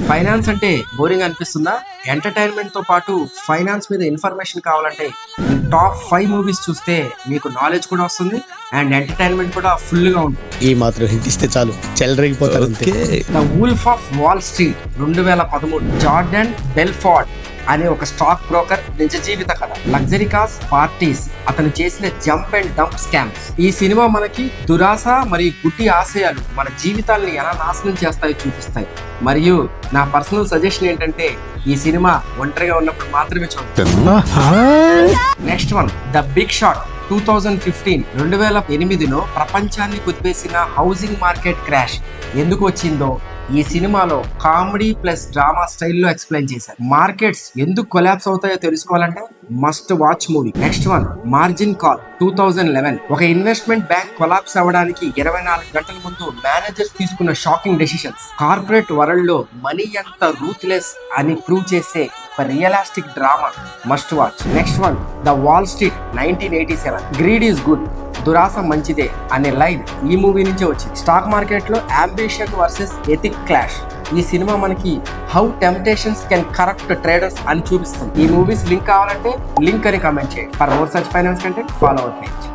Finance అంటే boring అనిపిస్తుందా? Entertainment తో పాటు ఫైనాన్స్ మీద ఇన్ఫర్మేషన్ కావాలంటే ఈ టాప్ 5 మూవీస్ చూస్తే మీకు నాలెడ్జ్ కూడా వస్తుంది అండ్ ఎంటర్టైన్మెంట్ కూడా ఫుల్ గా ఉంటుంది. ఈ మాత్రం హింట్ ఇస్తే చాలు చెలరేగిపోతారు అంతే. The Wolf of Wall Street 2013 Jordan Belfort అనే ఒక స్టాక్ బ్రోకర్ నిజ జీవిత కథ. లగ్జరీ కార్స్, పార్టీస్, అతను చేసిన జంప్ అండ్ డంప్ స్కామ్స్. ఈ సినిమా మనకి దురాశ మరియు గుడ్డి ఆశయాలు మన జీవితాలను ఎలా నాశనం చేస్తాయో చూపిస్తాయి. మరియు నా పర్సనల్ సజెషన్ ఏంటంటే ఈ సినిమా ఒంటరిగా ఉన్నప్పుడు మాత్రమే చూడండి. Next one The Big Short 2008లో ప్రపంచాన్ని కుదిపేసిన హౌసింగ్ మార్కెట్ క్రాష్ ఎందుకు వచ్చిందో ఈ సినిమాలో కామెడీ ప్లస్ డ్రామా స్టైల్లో ఎక్స్ప్లెయిన్ చేశారు. మార్కెట్స్ ఎందుకు కొలాప్స్ అవుతాయో తెలుసుకోవాలంటే must watch movie. Next one Margin Call 2011. ఒక ఇన్వెస్ట్మెంట్ బ్యాంక్ కొలాప్స్ అవ్వడానికి 24 గంటల ముందు మేనేజర్స్ తీసుకున్న షాకింగ్ డెసిషన్స్. కార్పొరేట్ వరల్డ్ లో మనీ ఎంత రూత్లెస్ అని ప్రూవ్ చేసే realistic drama must watch. Next one the wall street 1987. Greed is good, దురాశ మంచిదే అనే లైన్ ఈ మూవీ నుంచే వచ్చింది. స్టాక్ మార్కెట్ లో అంబిషన్ వర్సెస్ ఎథిక్ క్లాష్. ఈ సినిమా మనకి how temptations can corrupt traders అని చూపిస్తుంది. ఈ మూవీస్ లింక్ కావాలంటే లింక్ అని కామెంట్ చేయండి. For more such finance content follow our page.